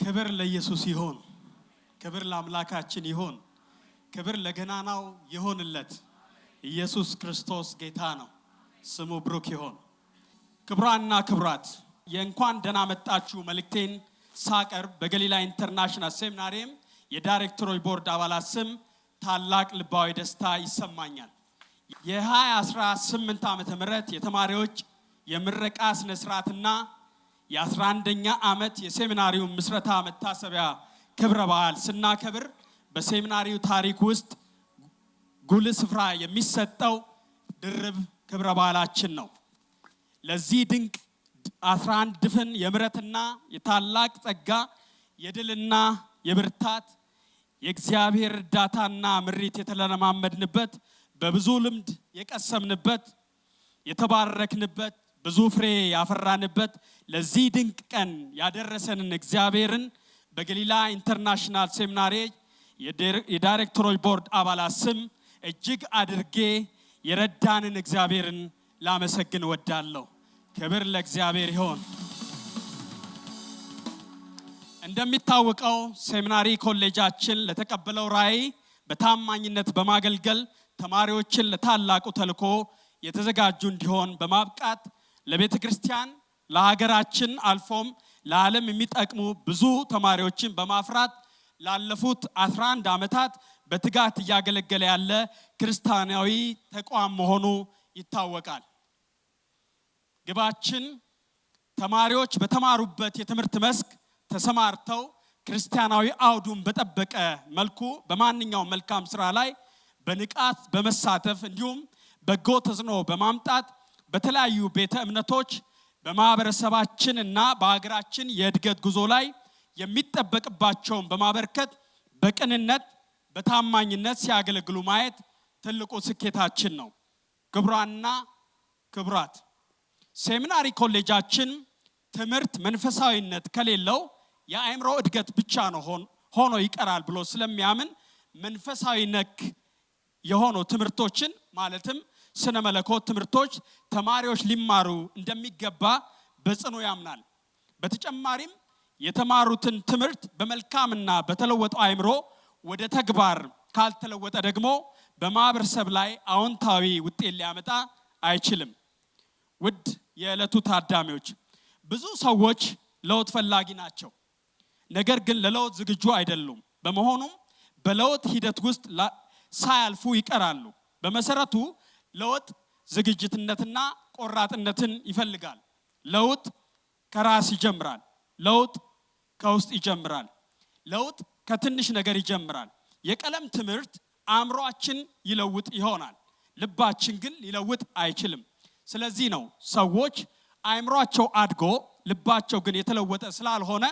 ክብር ለኢየሱስ ይሁን። ክብር ለአምላካችን ይሁን። ክብር ለገናናው ይሁንለት። ኢየሱስ ክርስቶስ ጌታ ነው። ስሙ ብሩክ ይሁን። ክብራና ክብራት የእንኳን ደህና መጣችሁ መልእክቴን ሳቀርብ በገሊላ ኢንተርናሽናል ሴሚናሪም የዳይሬክተሮች ቦርድ አባላት ስም ታላቅ ልባዊ ደስታ ይሰማኛል። የ2018 ዓመተ ምህረት የተማሪዎች የምረቃ ስነ ስርዓትና የ11ኛ ዓመት የሴሚናሪው ምስረታ መታሰቢያ ክብረ በዓል ስናከብር በሴሚናሪው ታሪክ ውስጥ ጉልህ ስፍራ የሚሰጠው ድርብ ክብረ በዓላችን ነው። ለዚህ ድንቅ 11 ድፍን የምሕረትና የታላቅ ጸጋ የድልና የብርታት የእግዚአብሔር እርዳታና ምሪት የተለማመድንበት በብዙ ልምድ የቀሰምንበት የተባረክንበት ብዙ ፍሬ ያፈራንበት ለዚህ ድንቅ ቀን ያደረሰንን እግዚአብሔርን በገሊላ ኢንተርናሽናል ሴሚናሪ የዳይሬክተሮች ቦርድ አባላት ስም እጅግ አድርጌ የረዳንን እግዚአብሔርን ላመሰግን ወዳለሁ። ክብር ለእግዚአብሔር ይሁን። እንደሚታወቀው ሴሚናሪ ኮሌጃችን ለተቀበለው ራዕይ በታማኝነት በማገልገል ተማሪዎችን ለታላቁ ተልእኮ የተዘጋጁ እንዲሆን በማብቃት ለቤተ ክርስቲያን ለሀገራችን አልፎም ለዓለም የሚጠቅሙ ብዙ ተማሪዎችን በማፍራት ላለፉት 11 ዓመታት በትጋት እያገለገለ ያለ ክርስቲያናዊ ተቋም መሆኑ ይታወቃል። ግባችን ተማሪዎች በተማሩበት የትምህርት መስክ ተሰማርተው ክርስቲያናዊ አውዱን በጠበቀ መልኩ በማንኛውም መልካም ስራ ላይ በንቃት በመሳተፍ እንዲሁም በጎ ተጽዕኖ በማምጣት በተለያዩ ቤተ እምነቶች በማህበረሰባችን እና በሀገራችን የእድገት ጉዞ ላይ የሚጠበቅባቸውን በማበርከት በቅንነት በታማኝነት ሲያገለግሉ ማየት ትልቁ ስኬታችን ነው። ክቡራንና ክቡራት ሴሚናሪ ኮሌጃችን ትምህርት መንፈሳዊነት ከሌለው የአእምሮ እድገት ብቻ ነው ሆኖ ይቀራል ብሎ ስለሚያምን መንፈሳዊ ነክ የሆኑ ትምህርቶችን ማለትም ስነ መለኮት ትምህርቶች ተማሪዎች ሊማሩ እንደሚገባ በጽኑ ያምናል። በተጨማሪም የተማሩትን ትምህርት በመልካምና በተለወጠው አእምሮ ወደ ተግባር ካልተለወጠ ደግሞ በማህበረሰብ ላይ አዎንታዊ ውጤት ሊያመጣ አይችልም። ውድ የዕለቱ ታዳሚዎች ብዙ ሰዎች ለውጥ ፈላጊ ናቸው፣ ነገር ግን ለለውጥ ዝግጁ አይደሉም። በመሆኑም በለውጥ ሂደት ውስጥ ሳያልፉ ይቀራሉ። በመሰረቱ ለውጥ ዝግጅትነትና ቆራጥነትን ይፈልጋል። ለውጥ ከራስ ይጀምራል። ለውጥ ከውስጥ ይጀምራል። ለውጥ ከትንሽ ነገር ይጀምራል። የቀለም ትምህርት አእምሮአችን ይለውጥ ይሆናል፣ ልባችን ግን ሊለውጥ አይችልም። ስለዚህ ነው ሰዎች አእምሮአቸው አድጎ ልባቸው ግን የተለወጠ ስላልሆነ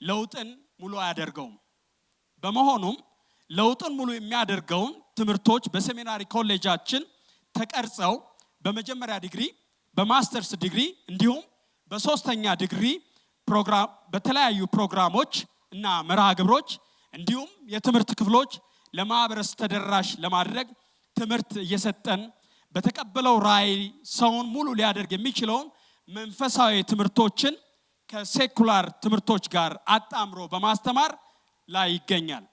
ለውጥን ሙሉ አያደርገውም። በመሆኑም ለውጥን ሙሉ የሚያደርገውን ትምህርቶች በሴሚናሪ ኮሌጃችን ተቀርጸው በመጀመሪያ ዲግሪ፣ በማስተርስ ዲግሪ እንዲሁም በሶስተኛ ዲግሪ ፕሮግራም በተለያዩ ፕሮግራሞች እና መርሃ ግብሮች እንዲሁም የትምህርት ክፍሎች ለማህበረሰብ ተደራሽ ለማድረግ ትምህርት እየሰጠን በተቀበለው ራዕይ ሰውን ሙሉ ሊያደርግ የሚችለውን መንፈሳዊ ትምህርቶችን ከሴኩላር ትምህርቶች ጋር አጣምሮ በማስተማር ላይ ይገኛል።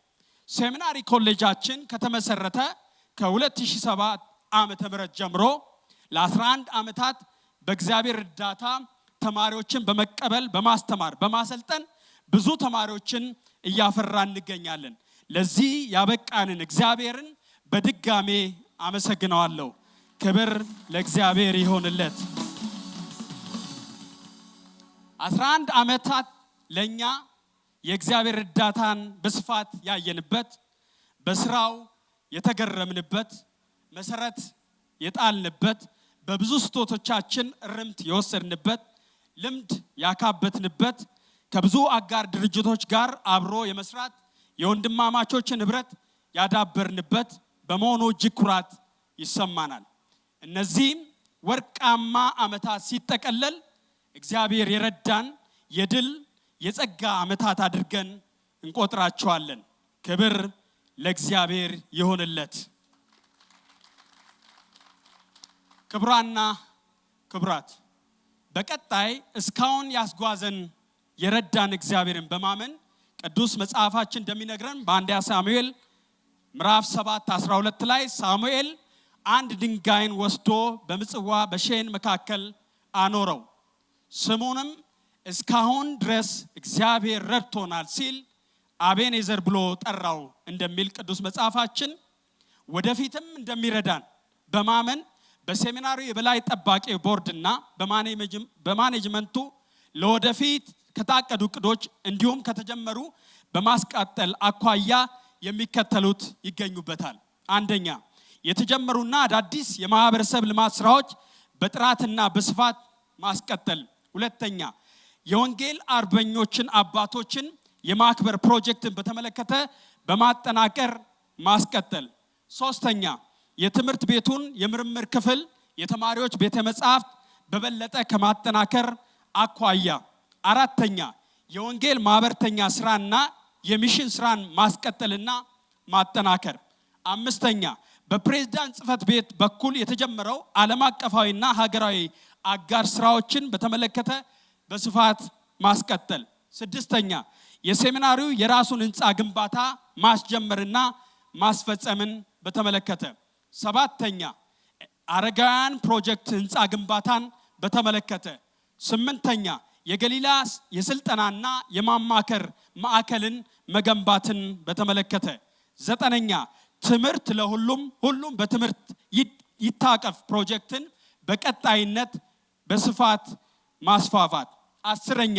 ሴሚናሪ ኮሌጃችን ከተመሰረተ ከ2007 ዓመተ ምህረት ጀምሮ ለ11 ዓመታት በእግዚአብሔር እርዳታ ተማሪዎችን በመቀበል በማስተማር በማሰልጠን ብዙ ተማሪዎችን እያፈራን እንገኛለን። ለዚህ ያበቃንን እግዚአብሔርን በድጋሜ አመሰግነዋለሁ። ክብር ለእግዚአብሔር ይሁንለት። 11 ዓመታት ለኛ የእግዚአብሔር እርዳታን በስፋት ያየንበት፣ በስራው የተገረምንበት፣ መሰረት የጣልንበት፣ በብዙ ስጦታዎቻችን እርምት የወሰድንበት፣ ልምድ ያካበትንበት፣ ከብዙ አጋር ድርጅቶች ጋር አብሮ የመስራት የወንድማማቾችን ህብረት ያዳበርንበት በመሆኑ እጅግ ኩራት ይሰማናል። እነዚህም ወርቃማ ዓመታት ሲጠቀለል እግዚአብሔር የረዳን የድል የጸጋ ዓመታት አድርገን እንቆጥራቸዋለን። ክብር ለእግዚአብሔር ይሁንለት። ክቡራንና ክቡራት በቀጣይ እስካሁን ያስጓዘን የረዳን እግዚአብሔርን በማመን ቅዱስ መጽሐፋችን እንደሚነግረን በአንደኛ ሳሙኤል ምዕራፍ 7:12 ላይ ሳሙኤል አንድ ድንጋይን ወስዶ በምጽዋ በሼን መካከል አኖረው፣ ስሙንም እስካሁን ድረስ እግዚአብሔር ረድቶናል ሲል አቤኔዘር ብሎ ጠራው እንደሚል ቅዱስ መጽሐፋችን ወደፊትም እንደሚረዳን በማመን በሴሚናሪው የበላይ ጠባቂ ቦርድና በማኔጅመንቱ ለወደፊት ከታቀዱ ዕቅዶች እንዲሁም ከተጀመሩ በማስቀጠል አኳያ የሚከተሉት ይገኙበታል። አንደኛ፣ የተጀመሩና አዳዲስ የማህበረሰብ ልማት ስራዎች በጥራትና በስፋት ማስቀጠል። ሁለተኛ፣ የወንጌል አርበኞችን አባቶችን የማክበር ፕሮጀክትን በተመለከተ በማጠናከር ማስቀጠል። ሶስተኛ፣ የትምህርት ቤቱን የምርምር ክፍል የተማሪዎች ቤተ መጻሕፍት በበለጠ ከማጠናከር አኳያ። አራተኛ፣ የወንጌል ማህበርተኛ ስራና የሚሽን ስራን ማስቀጠልና ማጠናከር። አምስተኛ፣ በፕሬዝዳንት ጽሕፈት ቤት በኩል የተጀመረው ዓለም አቀፋዊና ሀገራዊ አጋር ስራዎችን በተመለከተ በስፋት ማስቀጠል። ስድስተኛ፣ የሴሚናሪው የራሱን ህንፃ ግንባታ ማስጀመርና ማስፈጸምን በተመለከተ። ሰባተኛ፣ አረጋውያን ፕሮጀክት ህንፃ ግንባታን በተመለከተ። ስምንተኛ፣ የገሊላ የስልጠናና የማማከር ማዕከልን መገንባትን በተመለከተ። ዘጠነኛ፣ ትምህርት ለሁሉም ሁሉም በትምህርት ይታቀፍ ፕሮጀክትን በቀጣይነት በስፋት ማስፋፋት። አስረኛ፣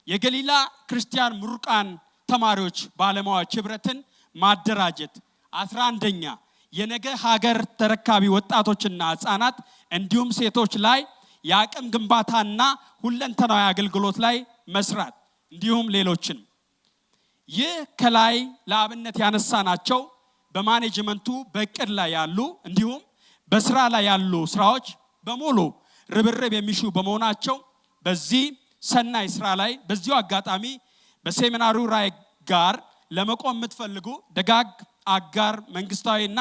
የገሊላ ክርስቲያን ምሩቃን ተማሪዎች ባለሙያዎች ህብረትን ማደራጀት። 11ኛ፣ የነገ ሀገር ተረካቢ ወጣቶችና ህፃናት እንዲሁም ሴቶች ላይ የአቅም ግንባታና ሁለንተናዊ አገልግሎት ላይ መስራት እንዲሁም ሌሎችን። ይህ ከላይ ለአብነት ያነሳናቸው በማኔጅመንቱ በእቅድ ላይ ያሉ እንዲሁም በስራ ላይ ያሉ ስራዎች በሙሉ ርብርብ የሚሹ በመሆናቸው በዚህ ሰናይ ስራ ላይ በዚሁ አጋጣሚ በሴሚናሪው ራዕይ ጋር ለመቆም የምትፈልጉ ደጋግ አጋር መንግስታዊና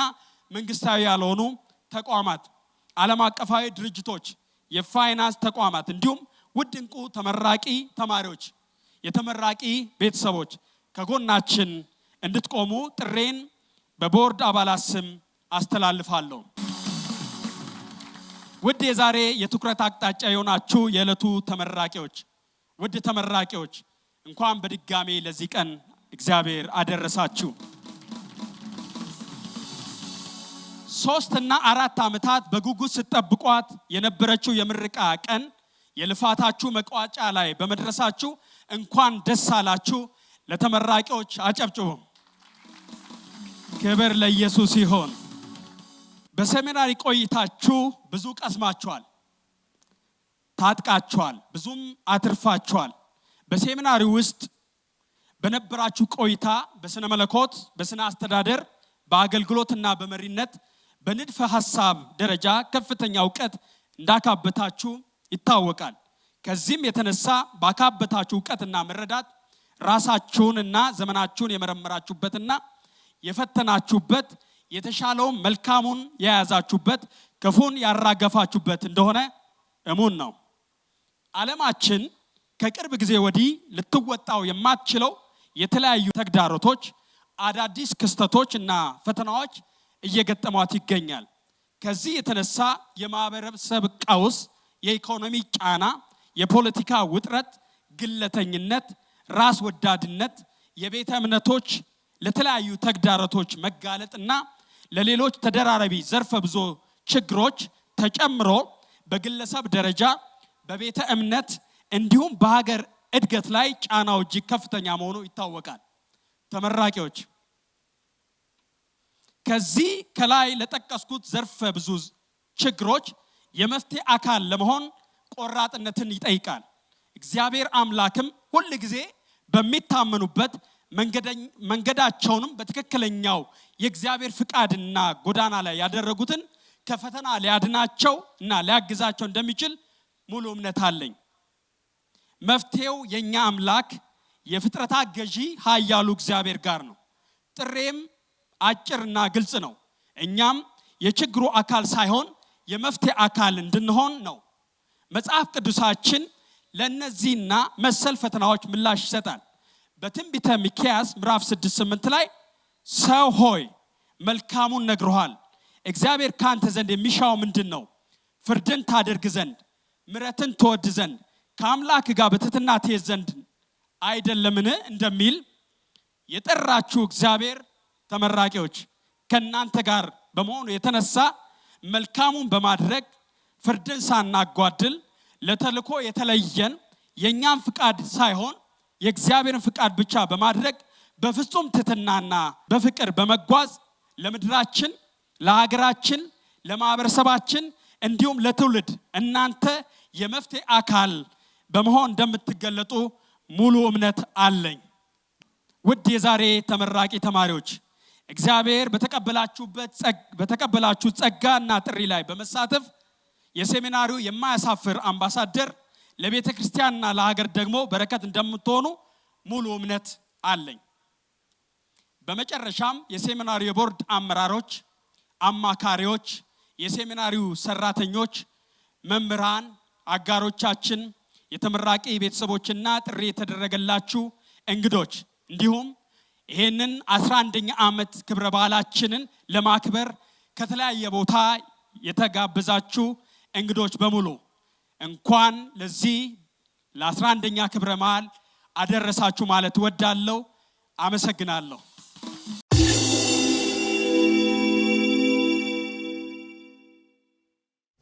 መንግስታዊ ያልሆኑ ተቋማት፣ ዓለም አቀፋዊ ድርጅቶች፣ የፋይናንስ ተቋማት እንዲሁም ውድ እንቁ ተመራቂ ተማሪዎች፣ የተመራቂ ቤተሰቦች ከጎናችን እንድትቆሙ ጥሬን በቦርድ አባላት ስም አስተላልፋለሁ። ውድ የዛሬ የትኩረት አቅጣጫ የሆናችሁ የዕለቱ ተመራቂዎች፣ ውድ ተመራቂዎች እንኳን በድጋሜ ለዚህ ቀን እግዚአብሔር አደረሳችሁ። 3 እና 4 ዓመታት በጉጉት ስትጠብቋት የነበረችው የምረቃ ቀን የልፋታችሁ መቋጫ ላይ በመድረሳችሁ እንኳን ደስ አላችሁ። ለተመራቂዎች አጨብጭቡ። ክብር ለኢየሱስ ይሁን። በሴሚናሪ ቆይታችሁ ብዙ ቀስማችኋል፣ ታጥቃችኋል፣ ብዙም አትርፋችኋል። በሴሚናሪ ውስጥ በነበራችሁ ቆይታ በስነ መለኮት፣ በስነ አስተዳደር፣ በአገልግሎትና በመሪነት በንድፈ ሐሳብ ደረጃ ከፍተኛ ዕውቀት እንዳካበታችሁ ይታወቃል። ከዚህም የተነሳ ባካበታችሁ ዕውቀትና መረዳት ራሳችሁንና ዘመናችሁን የመረመራችሁበትና የፈተናችሁበት የተሻለውን መልካሙን የያዛችሁበት ክፉን ያራገፋችሁበት እንደሆነ እሙን ነው። ዓለማችን ከቅርብ ጊዜ ወዲህ ልትወጣው የማትችለው የተለያዩ ተግዳሮቶች፣ አዳዲስ ክስተቶች እና ፈተናዎች እየገጠሟት ይገኛል። ከዚህ የተነሳ የማህበረሰብ ቀውስ፣ የኢኮኖሚ ጫና፣ የፖለቲካ ውጥረት፣ ግለተኝነት፣ ራስ ወዳድነት፣ የቤተ እምነቶች ለተለያዩ ተግዳሮቶች መጋለጥና ለሌሎች ተደራራቢ ዘርፈ ብዙ ችግሮች ተጨምሮ በግለሰብ ደረጃ በቤተ እምነት እንዲሁም በሀገር እድገት ላይ ጫናው እጅግ ከፍተኛ መሆኑ ይታወቃል። ተመራቂዎች ከዚህ ከላይ ለጠቀስኩት ዘርፈ ብዙ ችግሮች የመፍትሄ አካል ለመሆን ቆራጥነትን ይጠይቃል። እግዚአብሔር አምላክም ሁል ጊዜ በሚታመኑበት መንገዳቸውንም በትክክለኛው የእግዚአብሔር ፍቃድና ጎዳና ላይ ያደረጉትን ከፈተና ሊያድናቸው እና ሊያግዛቸው እንደሚችል ሙሉ እምነት አለኝ። መፍትሄው የኛ አምላክ የፍጥረታት ገዢ ኃያሉ እግዚአብሔር ጋር ነው። ጥሬም አጭርና ግልጽ ነው። እኛም የችግሩ አካል ሳይሆን የመፍትሄ አካል እንድንሆን ነው። መጽሐፍ ቅዱሳችን ለነዚህና መሰል ፈተናዎች ምላሽ ይሰጣል። በትንቢተ ሚክያስ ምዕራፍ 6:8 ላይ ሰው ሆይ መልካሙን ነግሮሃል፣ እግዚአብሔር ካንተ ዘንድ የሚሻው ምንድነው? ፍርድን ታደርግ ዘንድ ምሕረትን ትወድ ዘንድ ከአምላክ ጋር በትሕትና ትሄድ ዘንድ አይደለምን እንደሚል የጠራችሁ እግዚአብሔር ተመራቂዎች ከናንተ ጋር በመሆኑ የተነሳ መልካሙን በማድረግ ፍርድን ሳናጓድል ለተልኮ የተለየን የኛን ፍቃድ ሳይሆን የእግዚአብሔርን ፍቃድ ብቻ በማድረግ በፍጹም ትሕትናና በፍቅር በመጓዝ ለምድራችን፣ ለሀገራችን፣ ለማህበረሰባችን እንዲሁም ለትውልድ እናንተ የመፍትሄ አካል በመሆን እንደምትገለጡ ሙሉ እምነት አለኝ። ውድ የዛሬ ተመራቂ ተማሪዎች እግዚአብሔር በተቀበላችሁ ጸጋና ጥሪ ላይ በመሳተፍ የሴሚናሪው የማያሳፍር አምባሳደር ለቤተ ክርስቲያንና ለሀገር ደግሞ በረከት እንደምትሆኑ ሙሉ እምነት አለኝ። በመጨረሻም የሴሚናሪው የቦርድ አመራሮች፣ አማካሪዎች፣ የሴሚናሪው ሰራተኞች፣ መምህራን፣ አጋሮቻችን፣ የተመራቂ ቤተሰቦችና ጥሪ የተደረገላችሁ እንግዶች እንዲሁም ይሄንን 11ኛ ዓመት ክብረ በዓላችንን ለማክበር ከተለያየ ቦታ የተጋበዛችሁ እንግዶች በሙሉ እንኳን ለዚህ ለ11ኛ ክብረ በዓል አደረሳችሁ ማለት ወዳለው። አመሰግናለሁ።